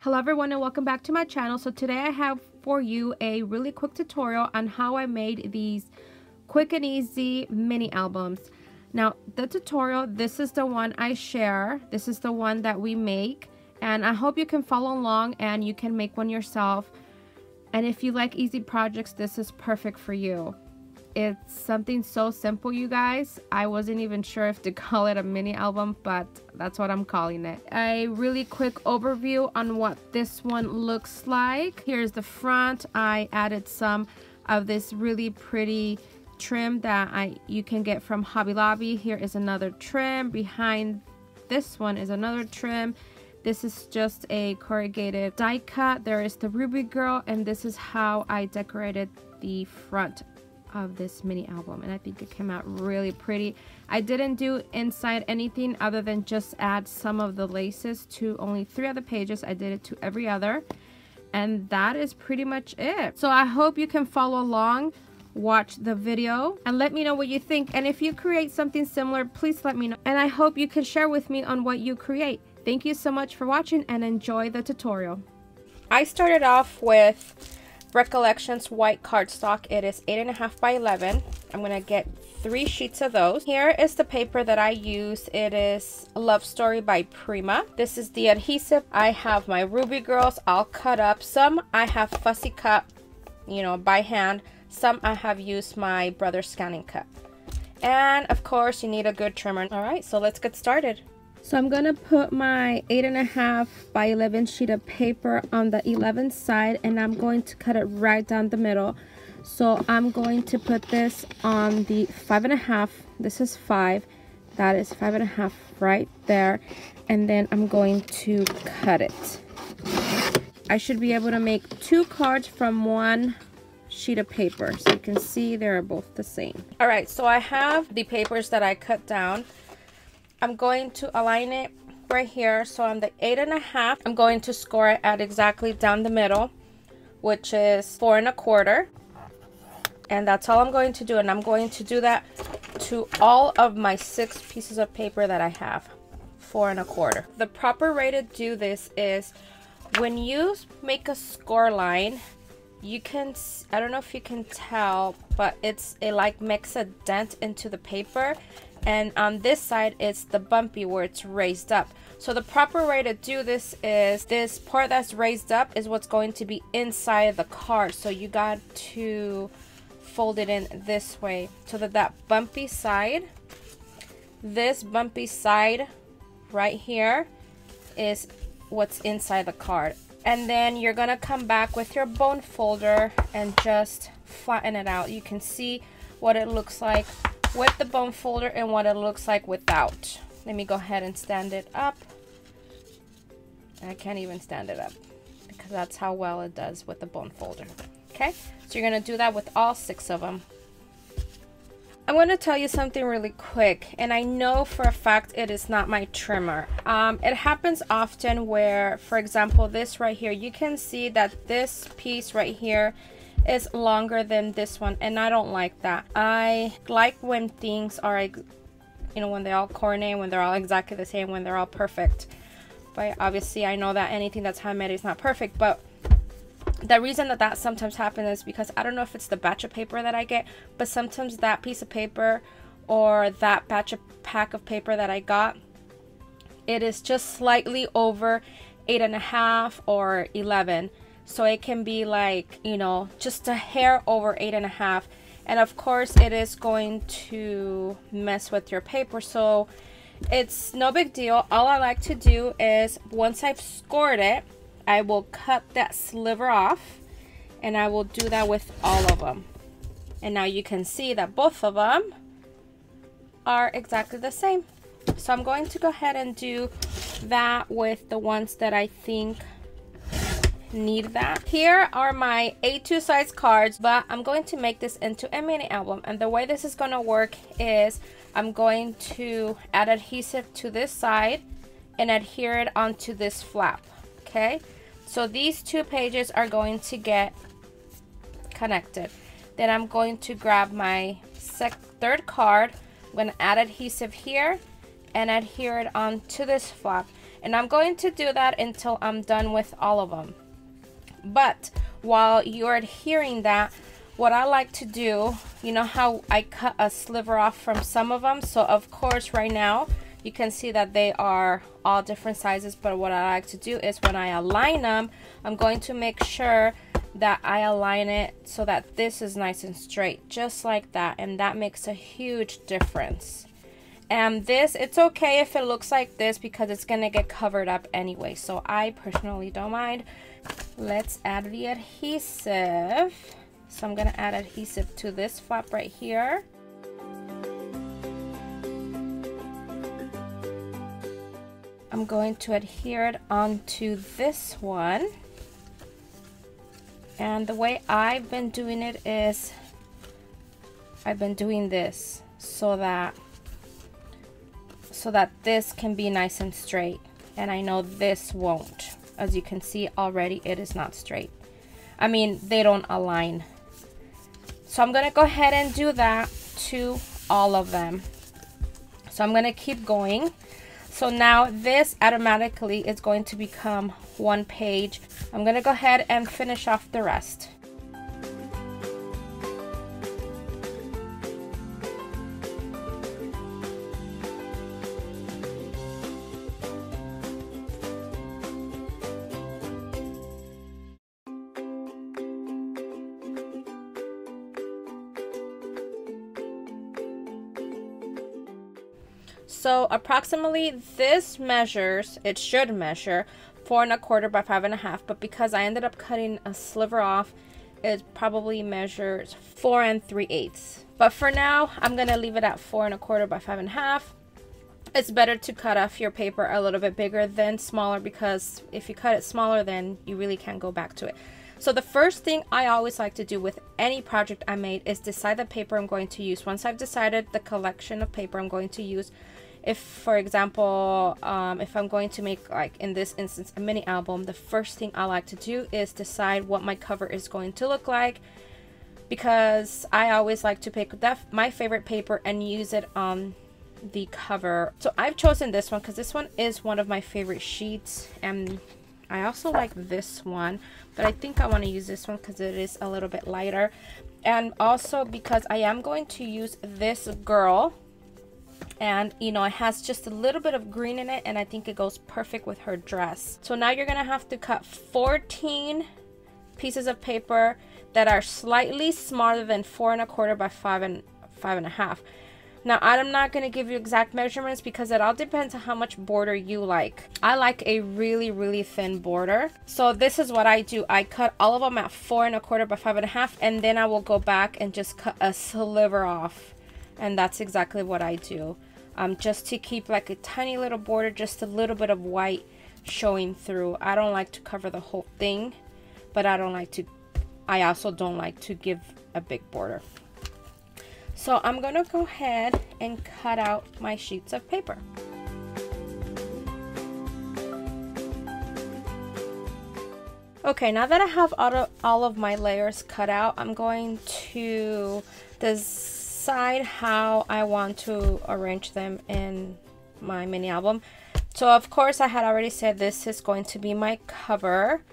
Hello everyone and welcome back to my channel. So today I have for you a really quick tutorial on how I made these quick and easy mini albums. Now the tutorial, this is the one I share. This is the one that we make, and I hope you can follow along and you can make one yourself. And if you like easy projects, this is perfect for you. It's something so simple, you guys. I wasn't even sure if to call it a mini album, but that's what I'm calling it. A really quick overview on what this one looks like. Here's the front. I added some of this really pretty trim that you can get from Hobby Lobby. Here is another trim. Behind this one is another trim. This is just a corrugated die cut. There is the Ruby Girl, and this is how I decorated the front of this mini album, and I think it came out really pretty. I didn't do inside anything other than just add some of the laces to only 3 other pages. I did it to every other, and that is pretty much it. So I hope you can follow along, watch the video, and let me know what you think. And if you create something similar, please let me know, and I hope you can share with me on what you create. Thank you so much for watching and enjoy the tutorial. I started off with Recollections white cardstock. It is 8.5 by 11. I'm gonna get 3 sheets of those. Here is the paper that I use. It is Love Story by Prima. This is the adhesive. I have my Ruby Girls all cut up. Some I have fussy cut, by hand. Some I have used my brother's scanning cut. And of course you need a good trimmer. All right, so let's get started. So I'm going to put my 8.5 by 11 sheet of paper on the 11th side, and I'm going to cut it right down the middle. So I'm going to put this on the 5.5. This is 5. That is 5.5 right there. And then I'm going to cut it. I should be able to make 2 cards from 1 sheet of paper. So you can see they're both the same. All right, so I have the papers that I cut down. I'm going to align it right here. So on the 8.5, I'm going to score it at exactly down the middle, which is 4 1/4. And that's all I'm going to do. And I'm going to do that to all of my 6 pieces of paper that I have, 4 1/4. The proper way to do this is when you make a score line, you can, I don't know if you can tell, but it like makes a dent into the paper. And on this side, it's the bumpy where it's raised up. So the proper way to do this is this part that's raised up is what's going to be inside the card. So you got to fold it in this way so that bumpy side, this bumpy side right here is what's inside the card. And then you're gonna come back with your bone folder and just flatten it out. You can see what it looks like with the bone folder and what it looks like without. Let me go ahead and stand it up. I can't even stand it up because that's how well it does with the bone folder. Okay, so you're gonna do that with all 6 of them. I'm going to tell you something really quick, and I know for a fact it is not my trimmer. It happens often where, for example, this right here, you can see that this piece right here is longer than this one, and I don't like that. I like when things are, when they're all coordinated, when they're all exactly the same, when they're all perfect. But obviously I know that anything that's handmade is not perfect, but the reason that sometimes happens is because I don't know if it's the batch of paper that I get, but sometimes that piece of paper or that pack of paper that I got, it is just slightly over 8.5 or 11. So it can be like, just a hair over 8.5. And of course it is going to mess with your paper. So it's no big deal. All I like to do is once I've scored it, I will cut that sliver off, and I will do that with all of them. And now you can see that both of them are exactly the same. So I'm going to go ahead and do that with the ones that I think need that. Here are my A2 size cards, but I'm going to make this into a mini album. And the way this is going to work is I'm going to add adhesive to this side and adhere it onto this flap. Okay, so these 2 pages are going to get connected. Then I'm going to grab my 3rd card. I'm going to add adhesive here and adhere it onto this flap. And I'm going to do that until I'm done with all of them. But while you're adhering that, what I like to do, you know how I cut a sliver off from some of them? So of course right now you can see that they are all different sizes, but what I like to do is when I align them, I'm going to make sure that I align it so that this is nice and straight, just like that, and that makes a huge difference. And this, it's okay if it looks like this because it's gonna get covered up anyway, so I personally don't mind. Let's add the adhesive. So I'm gonna add adhesive to this flap right here. I'm going to adhere it onto this one. And the way I've been doing it is I've been doing this so that this can be nice and straight, and I know this won't. As you can see already, it is not straight. I mean, they don't align. So I'm gonna go ahead and do that to all of them. So I'm gonna keep going. So now this automatically is going to become one page. I'm gonna go ahead and finish off the rest. So approximately this measures, it should measure 4 1/4 by 5 1/2, but because I ended up cutting a sliver off, it probably measures 4 3/8. But for now, I'm gonna leave it at 4 1/4 by 5 1/2. It's better to cut off your paper a little bit bigger than smaller, because if you cut it smaller, then you really can't go back to it. So the first thing I always like to do with any project I made is decide the paper I'm going to use. Once I've decided the collection of paper I'm going to use, if for example if I'm going to make, like in this instance, a mini album, the first thing I like to do is decide what my cover is going to look like, because I always like to pick my favorite paper and use it on the cover. So I've chosen this one because this one is one of my favorite sheets, and I also like this one, but I think I want to use this one because it is a little bit lighter, and also because I am going to use this girl. And you know, it has just a little bit of green in it, and I think it goes perfect with her dress. So now you're gonna have to cut 14 pieces of paper that are slightly smaller than 4 1/4 by 5 1/2. Now I'm not gonna give you exact measurements because it all depends on how much border you like. I like a really thin border, so this is what I do. I cut all of them at 4 1/4 by 5 1/2, and then I will go back and just cut a sliver off, and that's exactly what I do. Just to keep like a tiny little border, just a little bit of white showing through. I don't like to cover the whole thing, but I also don't like to give a big border. So I'm gonna go ahead and cut out my sheets of paper. Okay, now that I have all of my layers cut out, I'm going to decide how I want to arrange them in my mini album. So of course I had already said this is going to be my cover,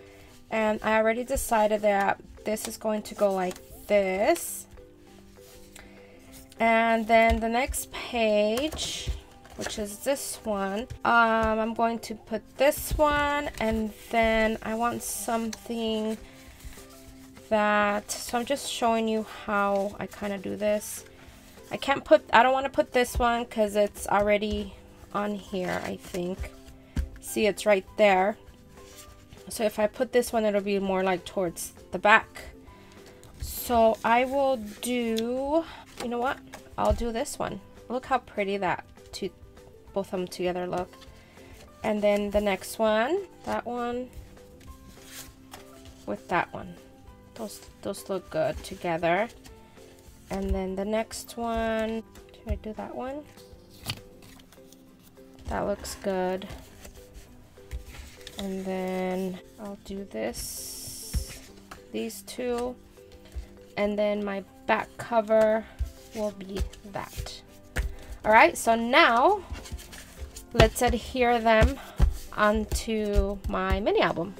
and I already decided that this is going to go like this. And then the next page, which is this one, I'm going to put this one, and then I want something that, so I'm just showing you how I kind of do this. I don't want to put this one because it's already on here, I think. See, it's right there. So if I put this one, it'll be more like towards the back. So I will do, you know what? I'll do this one. Look how pretty that both of them together look. And then the next one, that one with that one. Those look good together. And then the next one, should I do that one? That looks good. And then I'll do these two. And then my back cover will be that. Alright, so now let's adhere them onto my mini album.